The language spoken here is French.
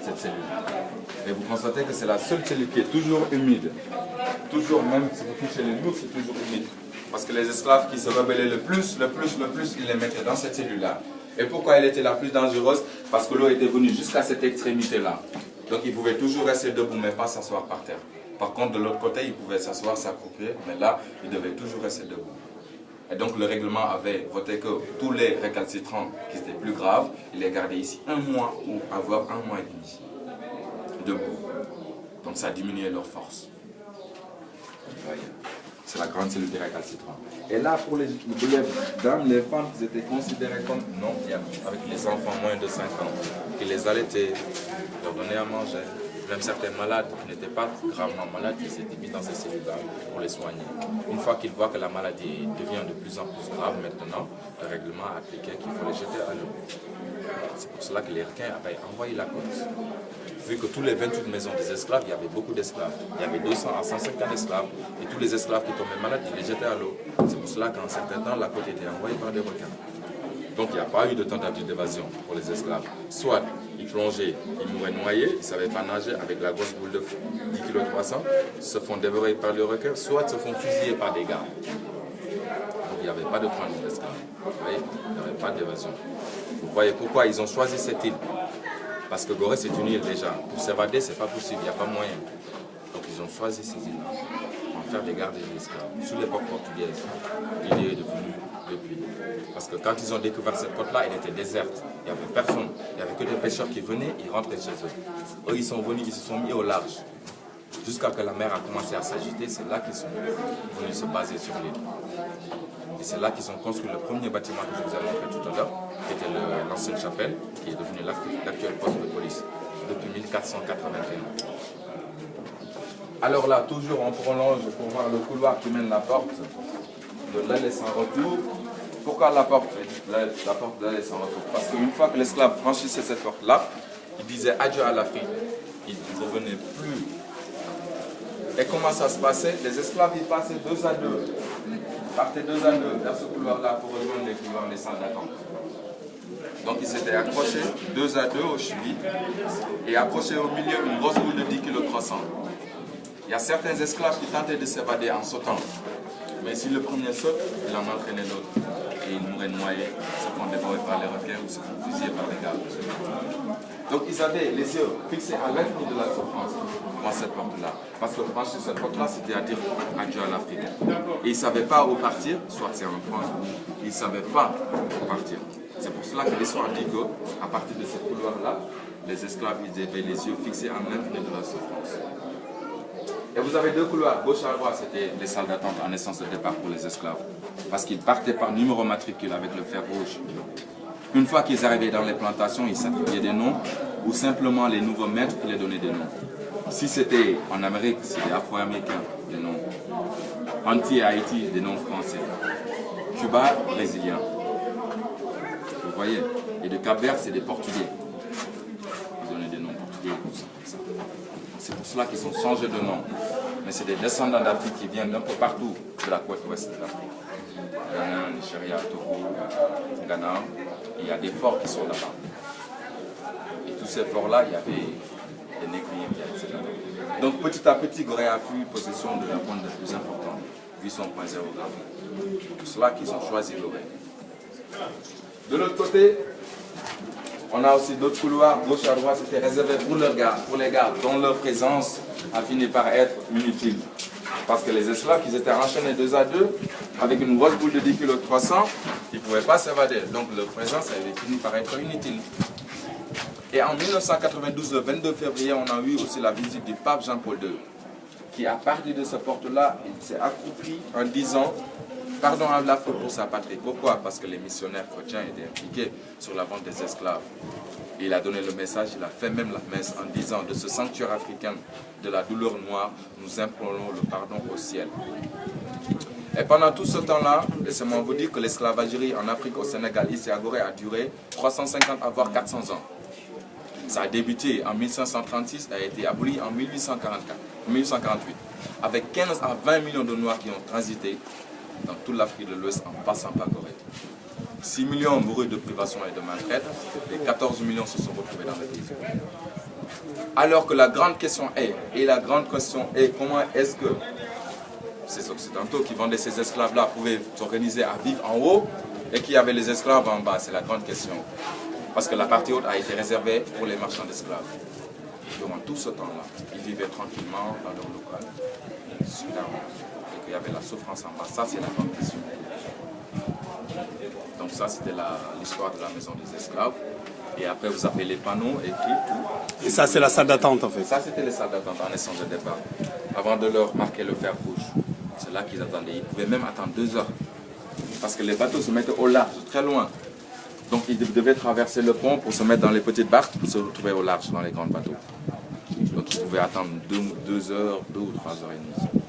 cette cellule. Et vous constatez que c'est la seule cellule qui est toujours humide. Toujours, même si vous touchez les murs, c'est toujours humide. Parce que les esclaves qui se rebellaient le plus, ils les mettaient dans cette cellule-là. Et pourquoi elle était la plus dangereuse? Parce que l'eau était venue jusqu'à cette extrémité-là. Donc ils pouvaient toujours rester debout, mais pas s'asseoir par terre. Par contre, de l'autre côté, ils pouvaient s'asseoir, s'accroupir, mais là, ils devaient toujours rester debout. Et donc le règlement avait voté que tous les récalcitrants qui étaient plus graves, ils les gardaient ici 1 mois ou avoir 1 mois et demi debout. Donc ça diminuait leur force. Voyez. C'est la grande cellule des récalcitrants. Et là, pour les dames, les femmes, ils étaient considérées comme non bien, avec les enfants moins de 5 ans. Ils les allaitaient, leur donnaient à manger. Même certains malades qui n'étaient pas gravement malades, ils étaient mis dans ces cellules-là pour les soigner. Une fois qu'ils voient que la maladie devient de plus en plus grave maintenant, le règlement a appliqué qu'il faut les jeter à l'eau. C'est pour cela que les requins avaient envoyé la côte. Vu que tous les 28 maisons des esclaves, il y avait beaucoup d'esclaves. Il y avait 200 à 150 esclaves. Et tous les esclaves qui tombaient malades, ils les jetaient à l'eau. C'est pour cela qu'en certain temps, la côte était envoyée par des requins. Donc il n'y a pas eu de tentative d'évasion pour les esclaves. Soit ils plongeaient, ils mouraient noyés, ils ne savaient pas nager avec la grosse boule de 10 kg 300, se font dévorer par le requin, soit se font fusiller par des gardes. Donc il n'y avait pas de transit d'esclaves. Vous voyez, il n'y avait pas d'évasion. Vous voyez pourquoi ils ont choisi cette île? Parce que Gorée c'est une île déjà. Pour s'évader, ce n'est pas possible, il n'y a pas moyen. Donc ils ont choisi ces îles-là pour en faire des gardes et des esclaves. Sous l'époque portugaise, l'île est devenue depuis. Parce que quand ils ont découvert cette côte-là, elle était déserte. Il n'y avait personne. Il n'y avait que des pêcheurs qui venaient, ils rentraient chez eux. Eux, ils sont venus, ils se sont mis au large. Jusqu'à que la mer a commencé à s'agiter, c'est là qu'ils sont venus se baser sur l'île. Et c'est là qu'ils ont construit le premier bâtiment que je vous ai montré tout à l'heure, qui était l'ancienne chapelle, qui est devenue l'actuel poste de police, depuis 1481. Alors là, toujours on prolonge pour voir le couloir qui mène la porte de l'aile sans retour. Pourquoi la porte de l'aile sans retour? Parce qu'une fois que l'esclave franchissait cette porte-là, il disait adieu à l'Afrique. Il ne revenait plus. Et comment ça se passait? Les esclaves, ils passaient 2 à 2. Ils partaient 2 à 2 vers ce couloir-là pour rejoindre les couloirs des salles d'attente. Donc ils s'étaient accrochés 2 à 2 au cheville et accrochés au milieu une grosse boule de 10 kg 300. Il y a certains esclaves qui tentaient de s'évader en sautant. Mais si le premier saute, il en entraînait l'autre. Et ils mouraient noyés, se font dévorer par les requins ou se font fusiller par les gardes. Donc ils avaient les yeux fixés à l'infini de la souffrance dans cette porte-là. Parce que franchir cette porte-là, c'était à dire adieu à l'Afrique. Et ils ne savaient pas où partir, soit c'est en France, ils ne savaient pas où partir. C'est pour cela que l'histoire dit qu'à partir de ce couloir-là, les esclaves ils avaient les yeux fixés à l'infini de la souffrance. Et vous avez 2 couloirs, gauche à droite, c'était les salles d'attente en essence de départ pour les esclaves. Parce qu'ils partaient par numéro matricule avec le fer rouge. Une fois qu'ils arrivaient dans les plantations, ils s'attribuaient des noms, ou simplement les nouveaux maîtres qui les donnaient des noms. Si c'était en Amérique, c'était afro-américain, des noms. Antilles et Haïti, des noms français. Cuba, brésilien. Vous voyez? Et de Cap-Vert, c'est des Portugais. Ils donnaient des noms portugais, tout ça, comme ça. C'est pour cela qu'ils ont changé de nom. Mais c'est des descendants d'Afrique qui viennent d'un peu partout de la côte ouest de l'Afrique. Ghana, Nigeria, Togo, Ghana. Et il y a des forts qui sont là-bas. Et tous ces forts-là, il y avait des négriers qui étaient là. Donc petit à petit, Gorée a pris possession de la pointe la plus importante, vu son point géographique. C'est pour cela qu'ils ont choisi Gorée. De l'autre côté, on a aussi d'autres couloirs, gauche à droite, c'était réservé pour les gardes, dont leur présence a fini par être inutile. Parce que les esclaves, ils étaient enchaînés 2 à 2, avec une grosse boule de 10 kg 300, ils ne pouvaient pas s'évader. Donc leur présence avait fini par être inutile. Et en 1992, le 22 février, on a eu aussi la visite du pape Jean-Paul II, qui à partir de cette porte-là, il s'est accroupi en disant pardon à l'Afrique pour sa patrie. Pourquoi? Parce que les missionnaires chrétiens étaient impliqués sur la vente des esclaves. Et il a donné le message, il a fait même la messe en disant de ce sanctuaire africain de la douleur noire, nous implorons le pardon au ciel. Et pendant tout ce temps-là, laissez-moi vous dire que l'esclavagerie en Afrique, au Sénégal, ici à Gorée, a duré 350 à voire 400 ans. Ça a débuté en 1536 et a été aboli en 1848, avec 15 à 20 millions de Noirs qui ont transité dans toute l'Afrique de l'Ouest en passant par Gorée. 6 millions mourus de privation et de maltraite, et 14 millions se sont retrouvés dans les prisons. Alors que la grande question est, comment est-ce que ces Occidentaux qui vendaient ces esclaves-là pouvaient s'organiser à vivre en haut et qu'il y avait les esclaves en bas? C'est la grande question. Parce que la partie haute a été réservée pour les marchands d'esclaves. Durant tout ce temps-là, ils vivaient tranquillement dans leur local, superbement. Et qu'il y avait la souffrance en bas. Ça, c'est la grande question. Donc ça, c'était l'histoire de la maison des esclaves. Et après, vous avez les panneaux écrits, tout. Et ça, c'est la salle d'attente, en fait. Ça, c'était les salles d'attente en essence de départ. Avant de leur marquer le fer rouge. C'est là qu'ils attendaient. Ils pouvaient même attendre 2 heures. Parce que les bateaux se mettaient au large, très loin. Donc, ils devaient traverser le pont pour se mettre dans les petites barques pour se retrouver au large dans les grands bateaux. Donc, ils pouvaient attendre 2 heures, 2 ou 3 heures et demie.